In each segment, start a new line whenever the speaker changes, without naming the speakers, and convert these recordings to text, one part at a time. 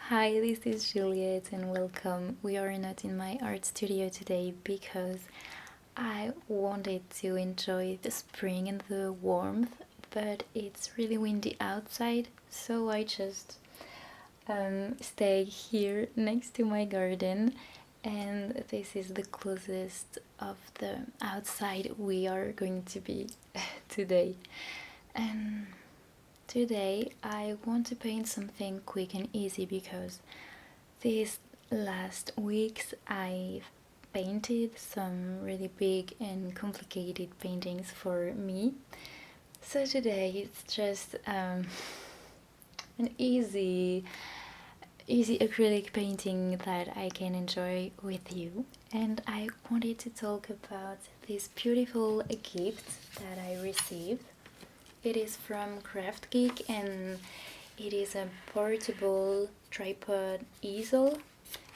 Hi, this is Juliet and welcome. We are not in my art studio today because I wanted to enjoy the spring and the warmth, but it's really windy outside, so I just stay here next to my garden, and this is the closest of the outside we are going to be today. And today I want to paint something quick and easy because these last weeks I've painted some really big and complicated paintings for me. So today it's just an easy acrylic painting that I can enjoy with you. And I wanted to talk about this beautiful gift that I received. It is from Craft Geek and it is a portable tripod easel,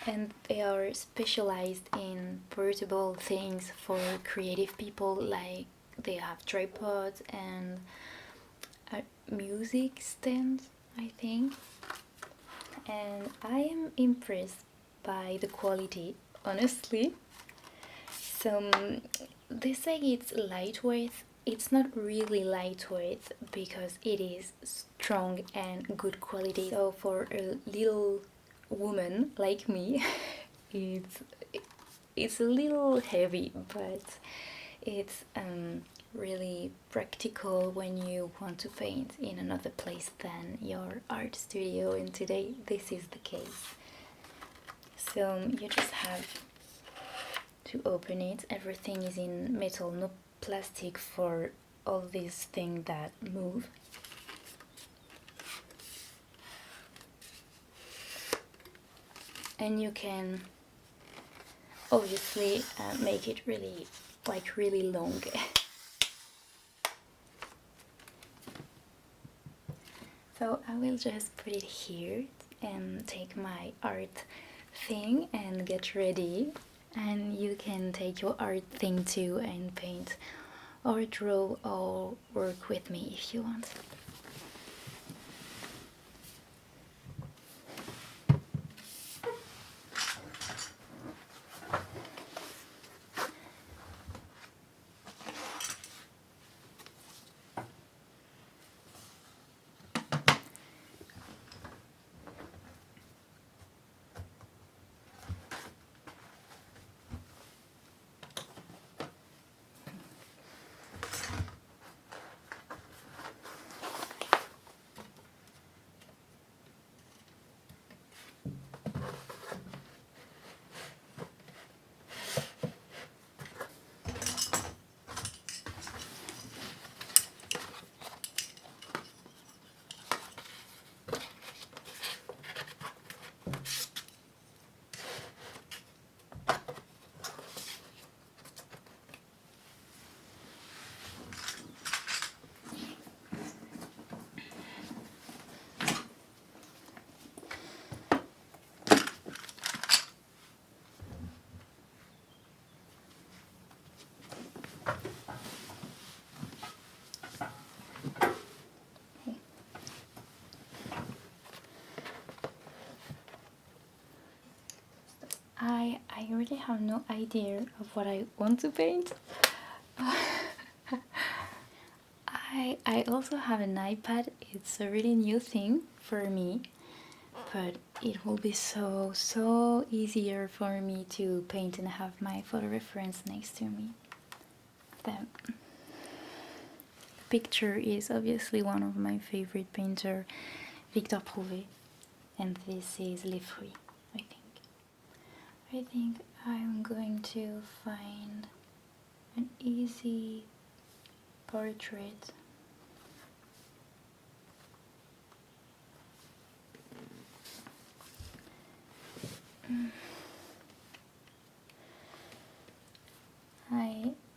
and they are specialized in portable things for creative people, like they have tripods and a music stand, I think. And I am impressed by the quality, honestly. So they say it's lightweight. It's not really lightweight because it is strong and good quality. So for a little woman like me, it's it's a little heavy, but it's really practical when you want to paint in another place than your art studio, and today this is the case. So you just have to open it. Everything is in metal, no plastic for all these things that move. And you can obviously make it really long. So I will just put it here and take my art thing and get ready, and you can take your art thing too and paint or draw or work with me if you want. I really have no idea of what I want to paint. I also have an iPad. It's a really new thing for me, but it will be so easier for me to paint and have my photo reference next to me. The picture is obviously one of my favorite painter, Victor Prouvé, and this is Les Fruits, I think. I think I'm going to find an easy portrait.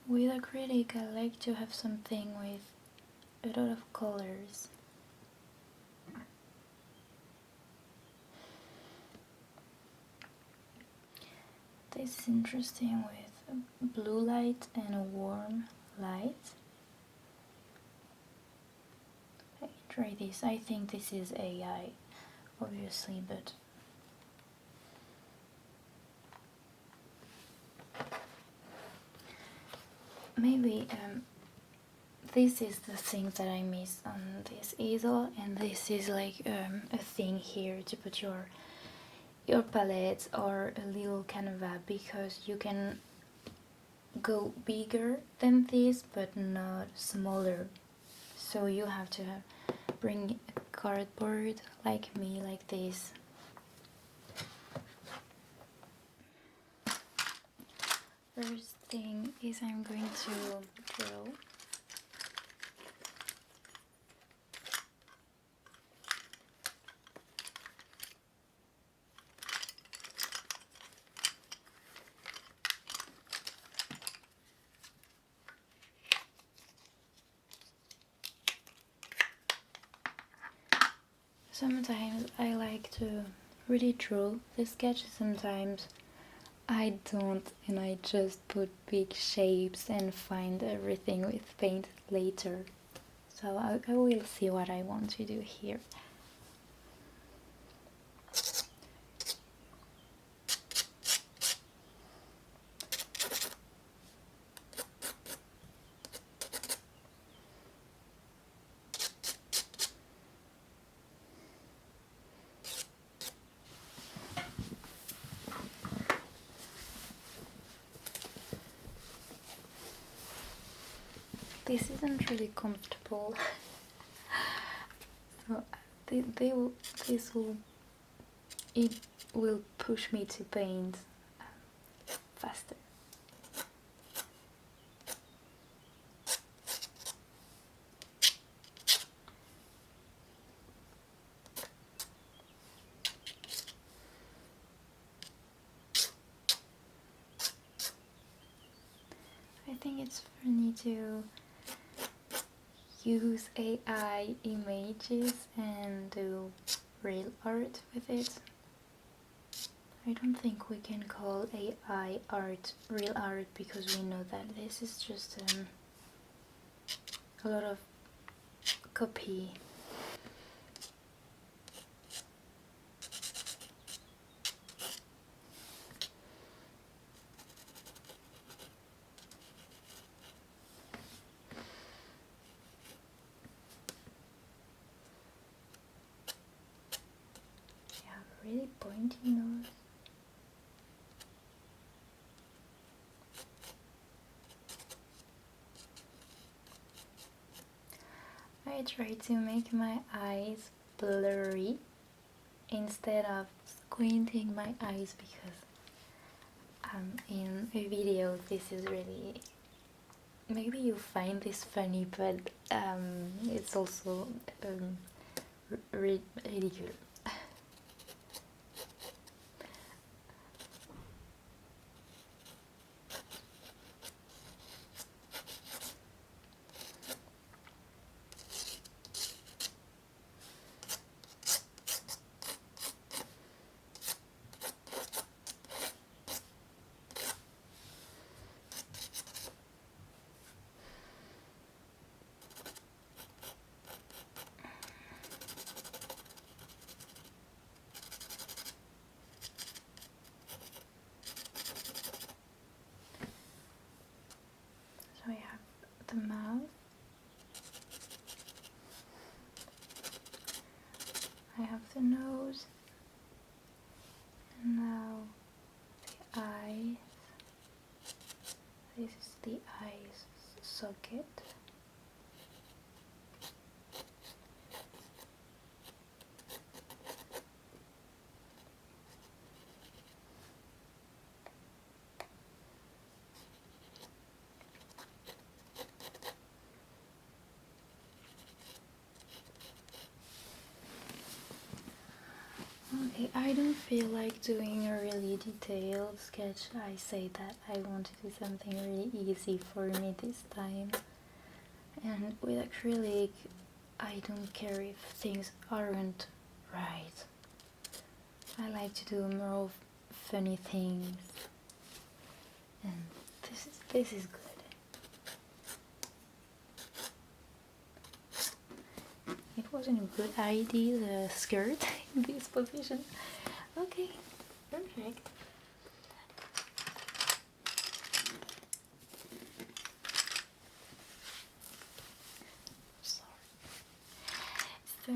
With acrylic, I like to have something with a lot of colors. This is interesting with a blue light and a warm light. I try this. I think this is AI, obviously, but maybe this is the thing that I miss on this easel, and this is like a thing here to put your palette or a little canvas, because you can go bigger than this but not smaller, so you have to bring a cardboard like me, like this. First thing is I'm going to draw. Sometimes I like to really draw the sketch, sometimes I don't, and I just put big shapes and find everything with paint later. So I will see what I want to do here. This isn't really comfortable. So it will push me to paint faster. I think it's funny to use AI images and do real art with it. I don't think we can call AI art real art, because we know that this is just a lot of copy. Really pointy nose. I try to make my eyes blurry instead of squinting my eyes, because in a video this is really, maybe you find this funny, but it's also ridiculous. So I have the mouth, I have the nose, and now the eyes. This is the eyes socket. Okay, I don't feel like doing a really detailed sketch. I say that I want to do something really easy for me this time. And with acrylic, I don't care if things aren't right. I like to do more of funny things. And this is good. It wasn't a good idea, the skirt in this position. Okay, perfect. So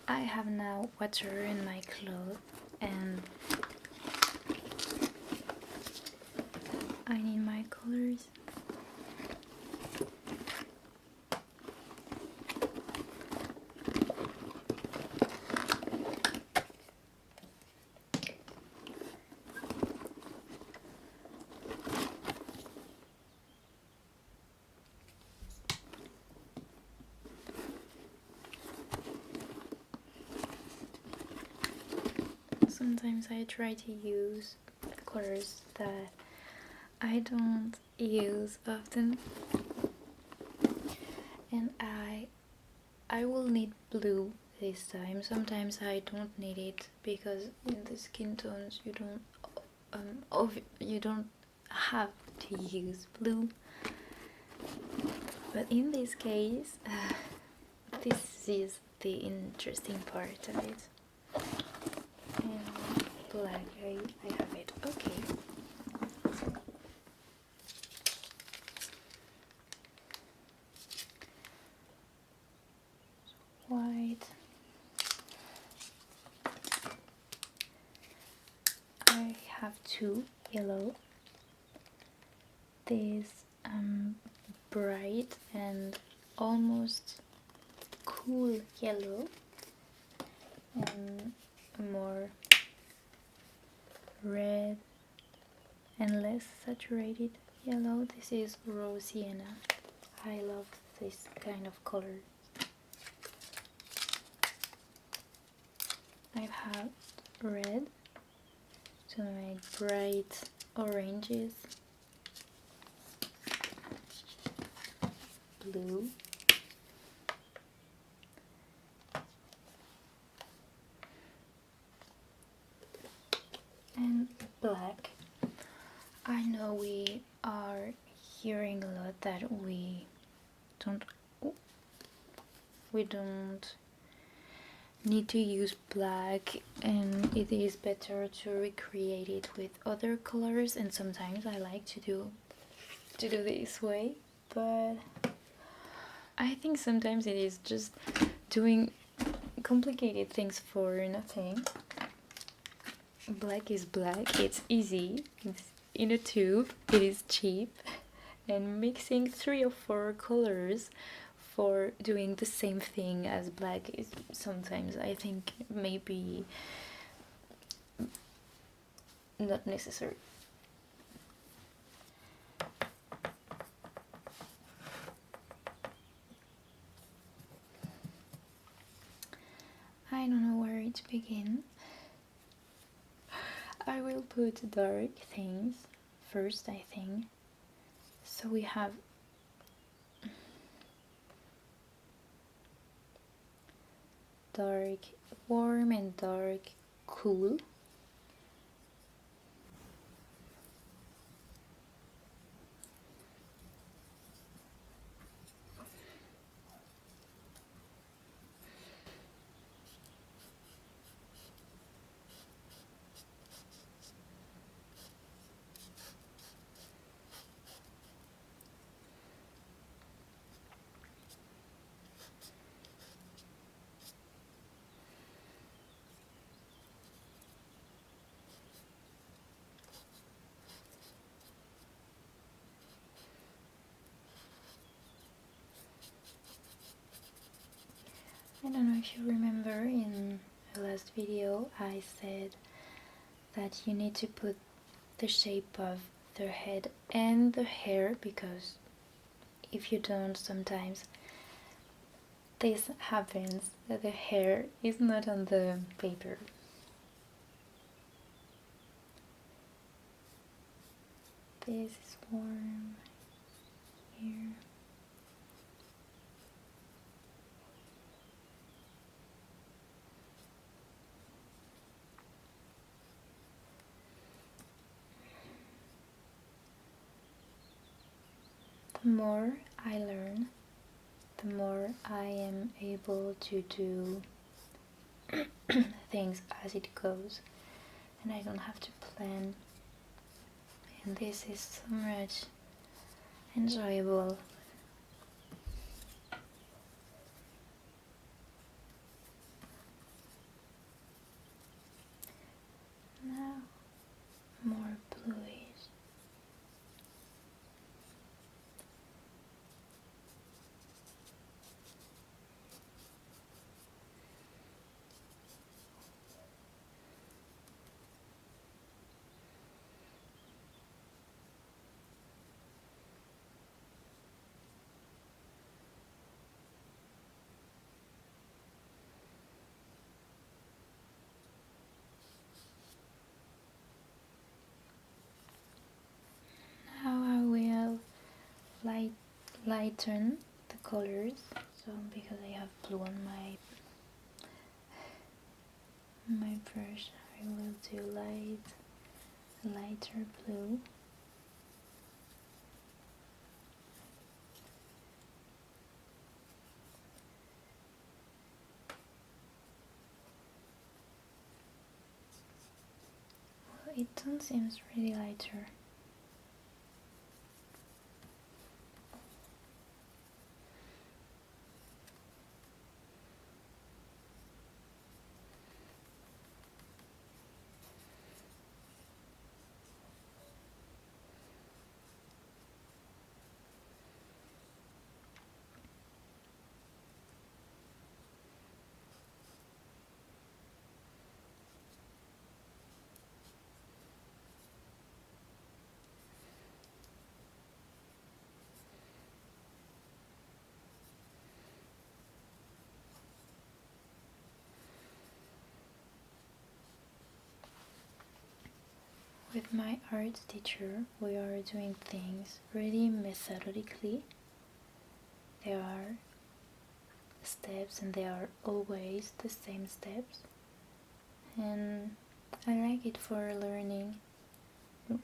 I have now water in my clothes and I need my colors. Sometimes I try to use colors that I don't use often, and I will need blue this time. Sometimes I don't need it because in the skin tones you don't have to use blue, but in this case this is the interesting part of it. And black, I have it. Okay. White. I have two yellow. This bright and almost cool yellow, and more red and less saturated yellow. This is raw sienna. I love this kind of color. I have red, so my bright oranges, blue, and black. I know we are hearing a lot that we don't need to use black, and it is better to recreate it with other colors, and sometimes I like to do this way, but I think sometimes it is just doing complicated things for nothing. Black is black, it's easy, it's in a tube, it is cheap, and mixing 3 or 4 colors for doing the same thing as black is sometimes, I think, maybe not necessary. I don't know where to begin. I will put dark things first, I think. So we have dark warm and dark cool. I don't know if you remember, in the last video I said that you need to put the shape of the head and the hair, because if you don't, sometimes this happens, that the hair is not on the paper. This is warm here. the more I learn, the more I am able to do things as it goes, and I don't have to plan, and this is so much enjoyable. Now more bluish. Now I will lighten the colors. So because I have blue on my brush, I will do lighter blue. Well, it tone seems really lighter. With my art teacher, we are doing things really methodically. There are steps and they are always the same steps, and I like it for learning.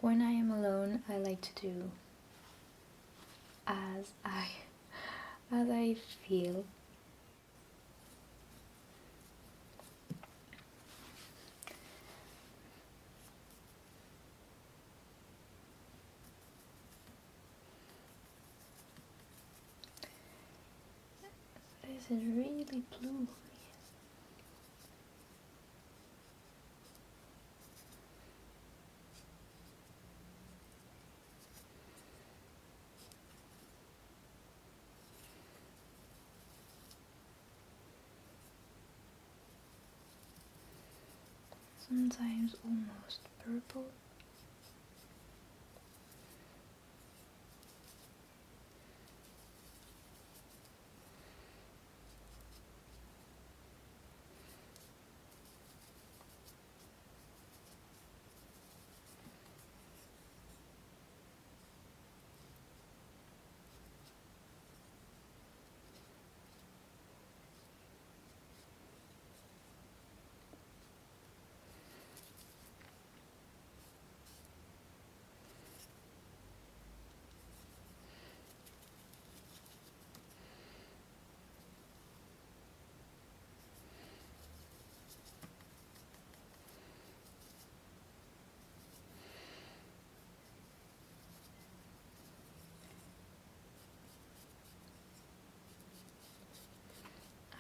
When I am alone, I like to do as I feel. This is really blue. Sometimes almost purple.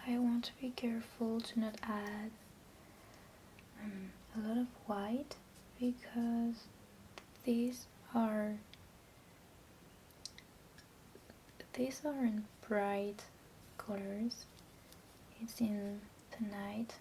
I want to be careful to not add a lot of white, because these are aren't bright colors. It's in the night.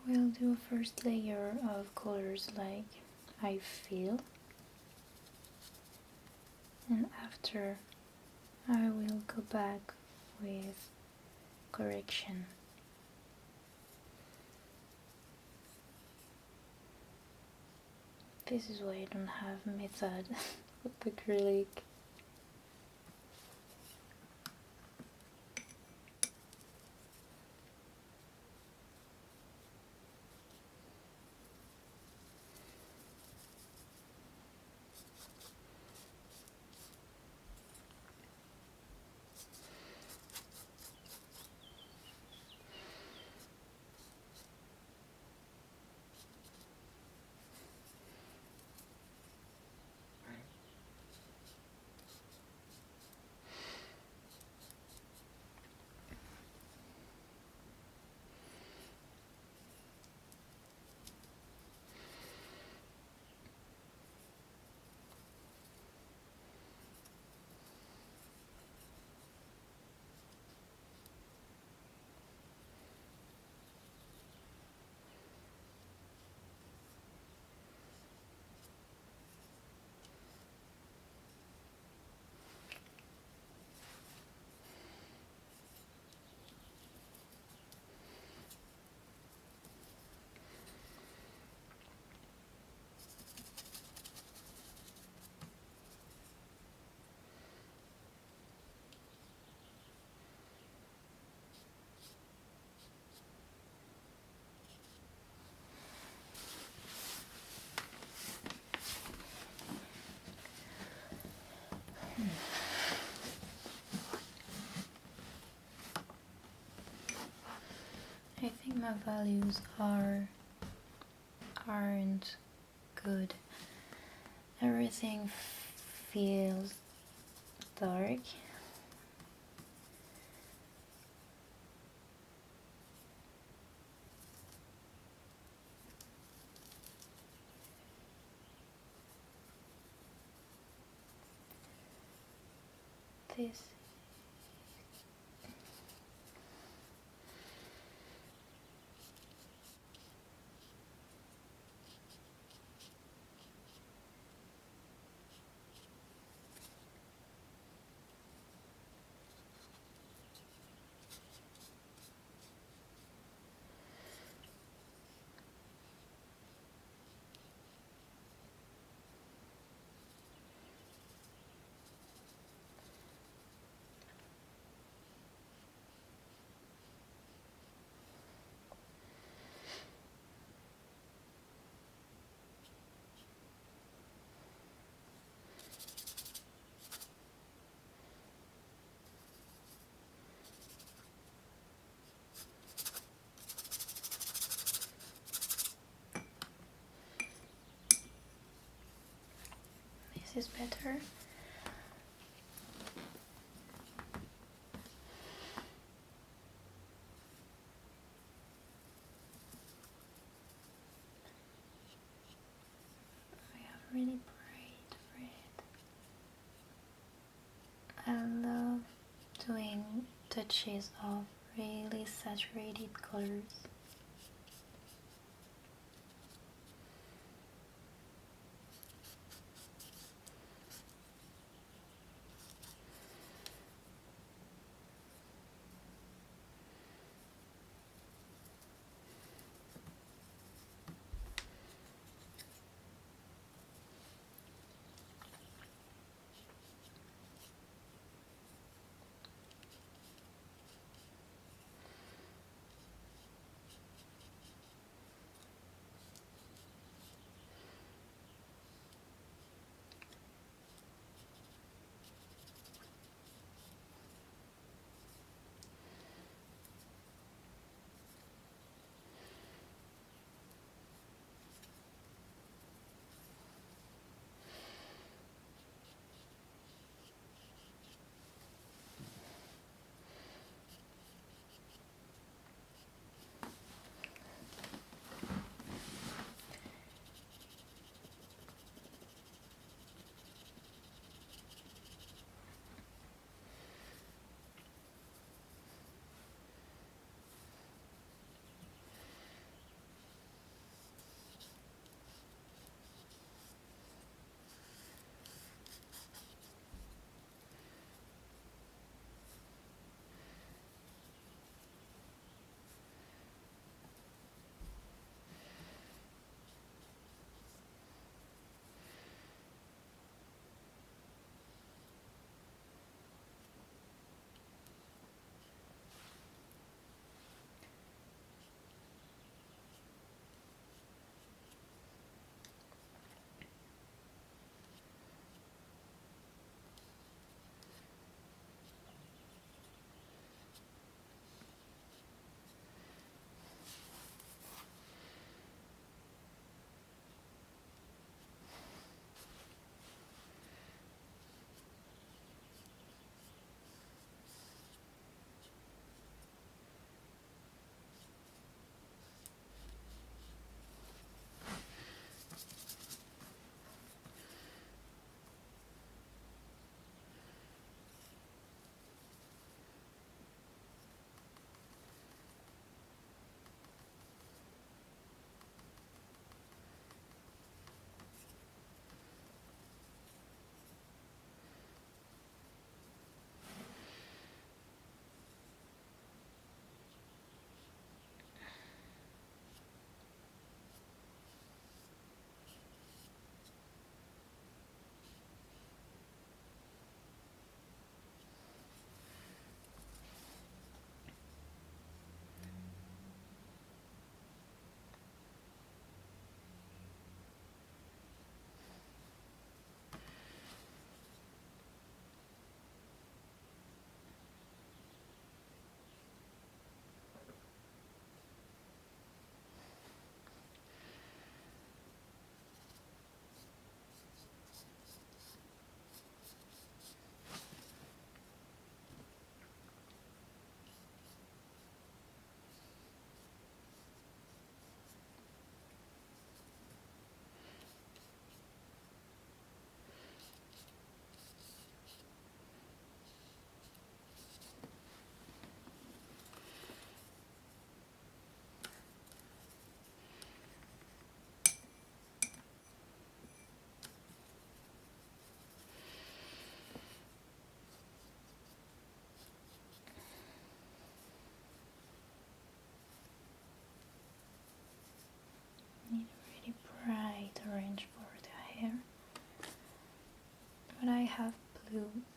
We'll do a first layer of colors like I feel. and after I will go back with correction. This is why I don't have method with acrylic. I think my values aren't good. Everything feels dark. This is better. I have really bright red. I love doing touches of really saturated colors.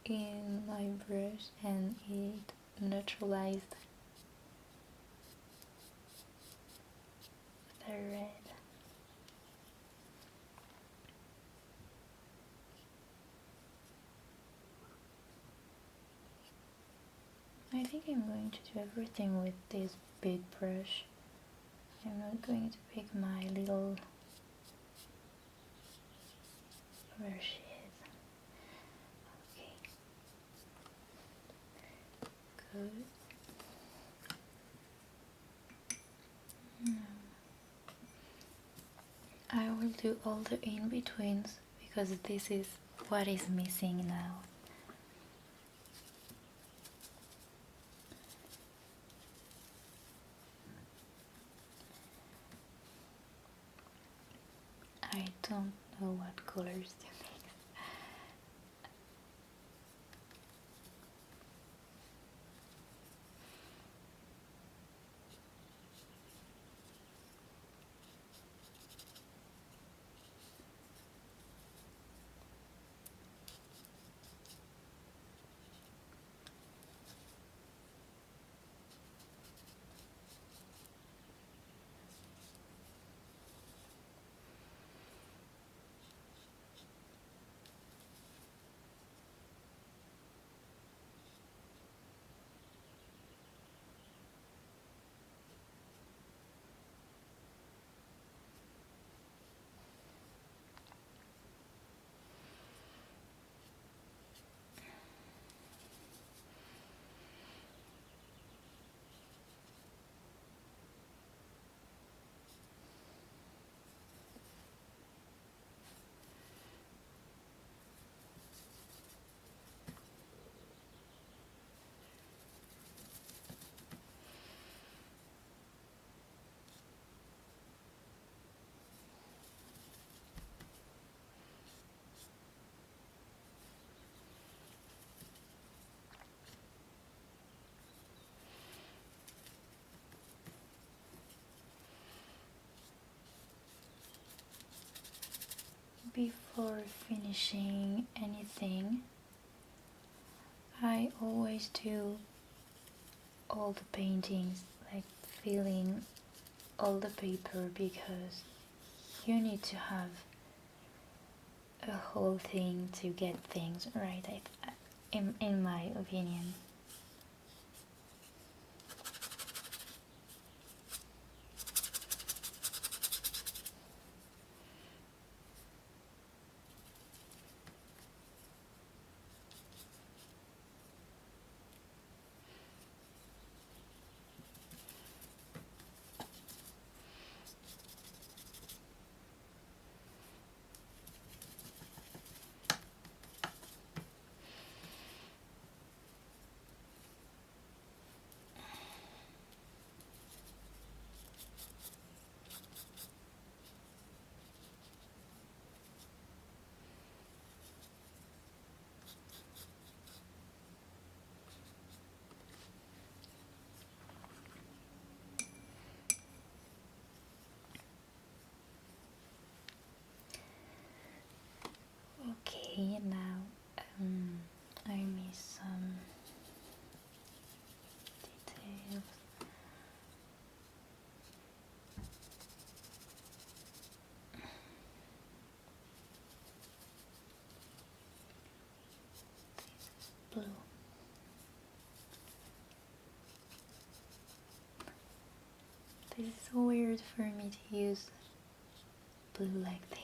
in my brush and it neutralized the red. I think I'm going to do everything with this big brush. I'm not going to pick my little brushes. Okay. Good. I will do all the in-betweens because this is what is missing now. I don't know what colors to mix. Before finishing anything, I always do all the paintings, like filling all the paper, because you need to have a whole thing to get things right, in my opinion. Okay, now I miss some details. Blue. This is so weird for me to use blue like this.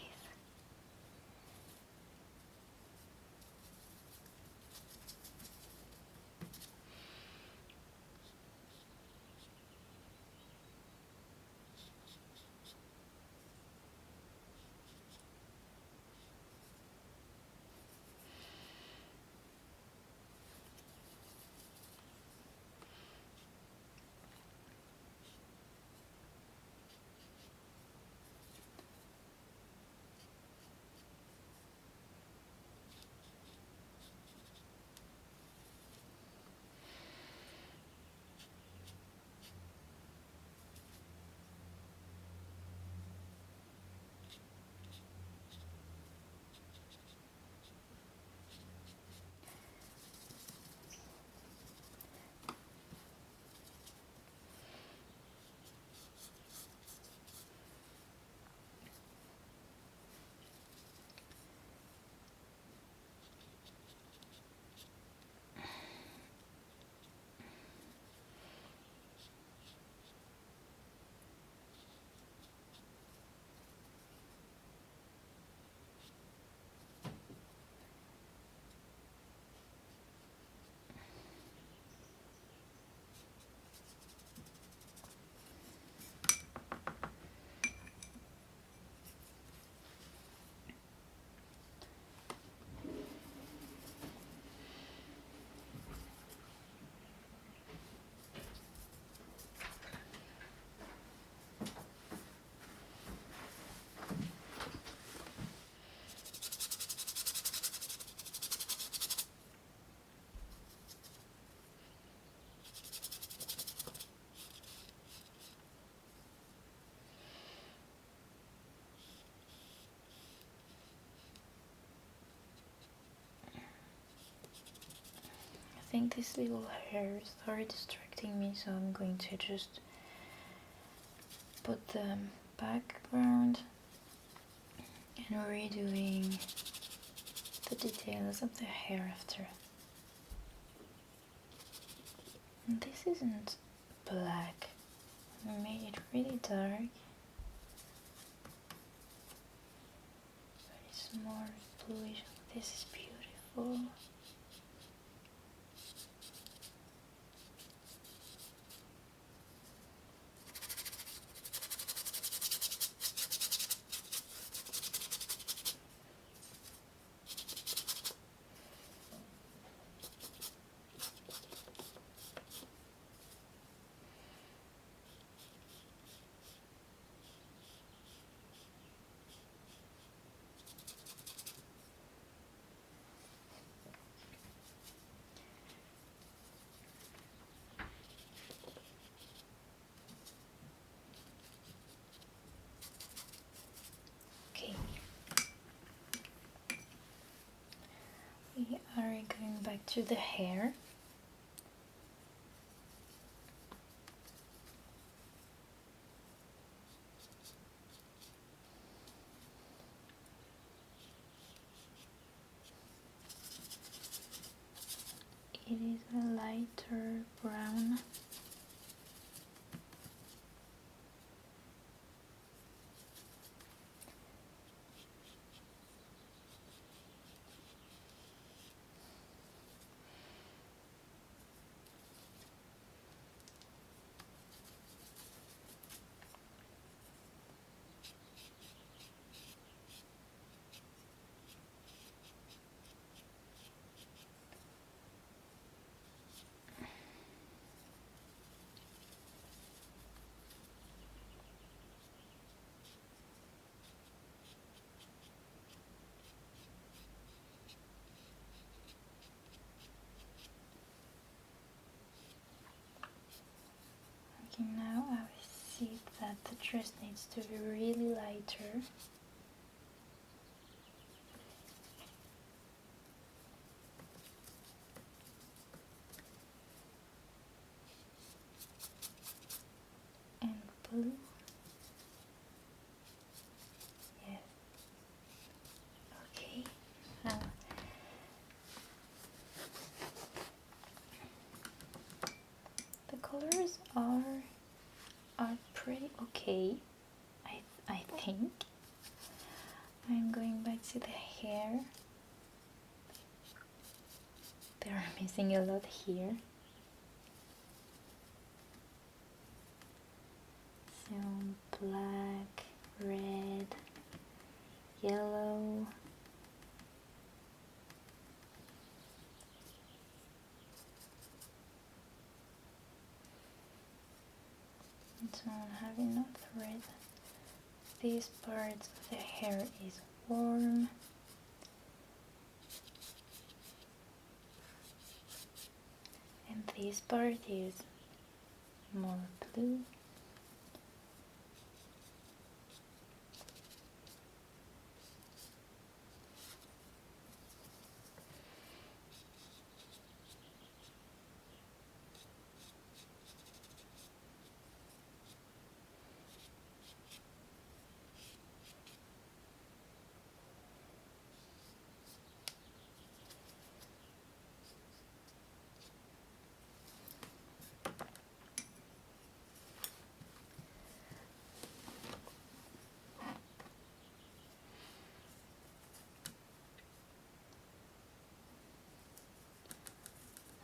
think these little hairs are distracting me, so I'm going to just put the background and redoing the details of the hair after. And this isn't black, I made it really dark, but it's more bluish. This is beautiful. We are going back to the hair. It is a lighter brown. Okay, now I see that the dress needs to be really lighter. And blue. Yes. Okay. Now the colors are pretty okay. I think. I'm going back to the hair. They are missing a lot here. Some black, red, yellow. So I have enough red. This part of the hair is warm. And this part is more blue.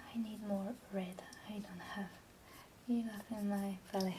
I need more red. I don't have enough in my palette.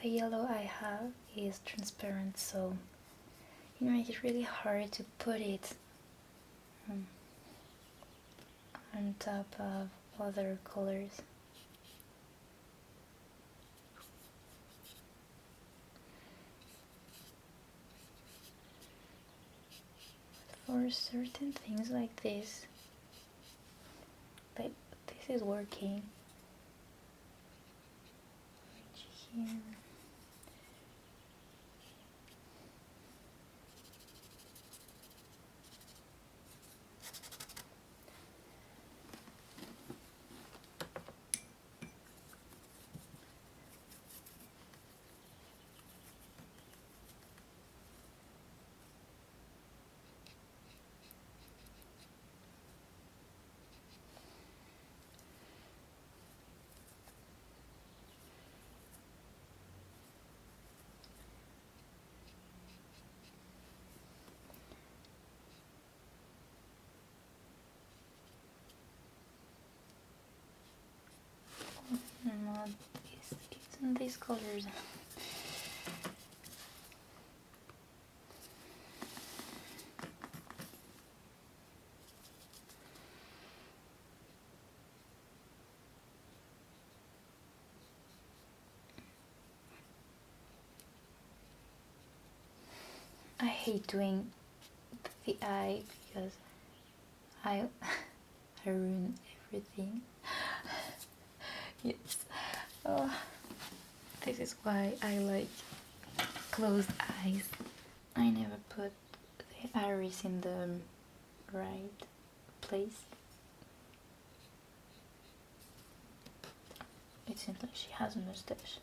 The yellow I have is transparent, so it makes it really hard to put it on top of other colors. For certain things like this, like this is working. Here. No, it's in these colors. I hate doing the eye because I I ruin everything. Yes. Oh, this is why I like closed eyes. I never put the iris in the right place. It seems like she has a mustache.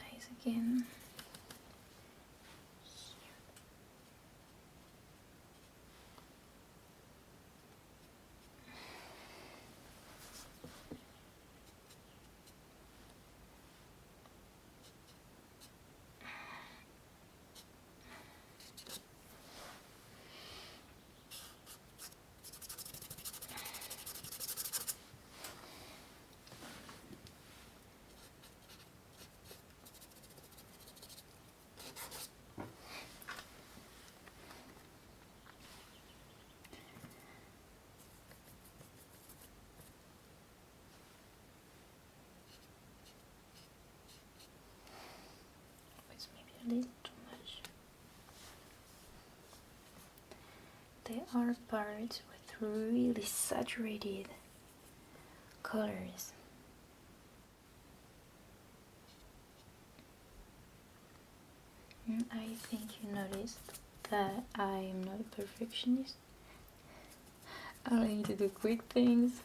Eyes again. It's maybe a little too much. There are parts with really saturated colors. I think you noticed that I am not a perfectionist. I like to do quick things.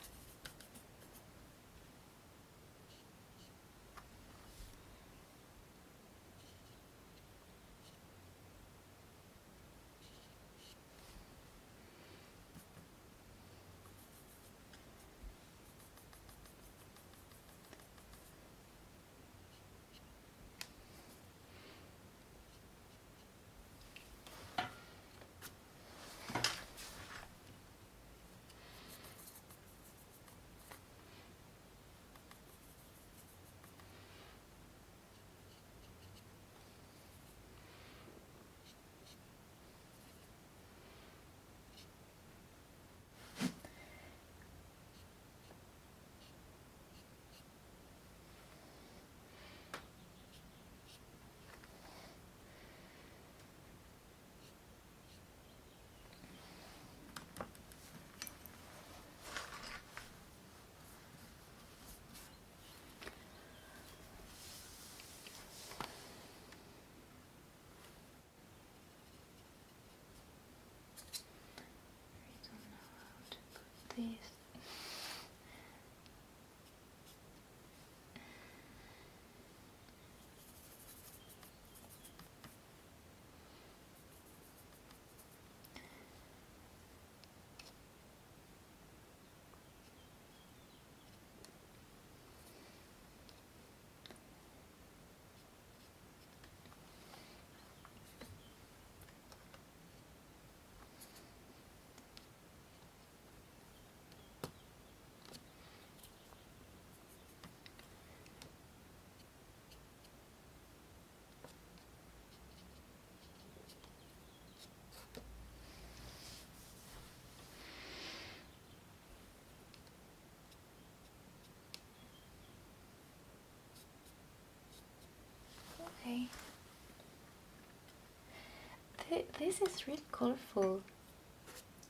this is really colorful.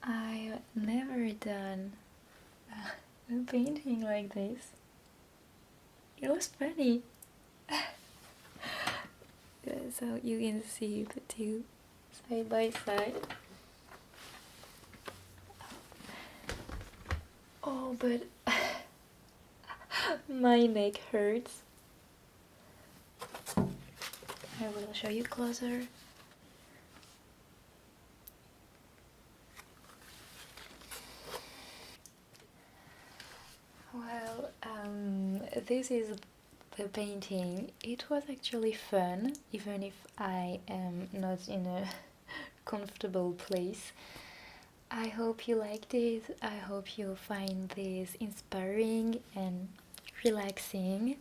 I've never done a painting like this. It was funny. So you can see the two side by side. Oh, but my neck hurts. I will show you closer. Well, this is the painting. It was actually fun, even if I am not in a comfortable place. I hope you liked it. I hope you find this inspiring and relaxing.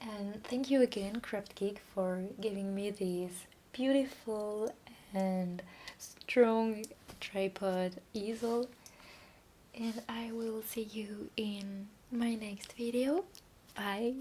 And thank you again, Craft Geek, for giving me this beautiful and strong tripod easel. And I will see you in my next video. Bye!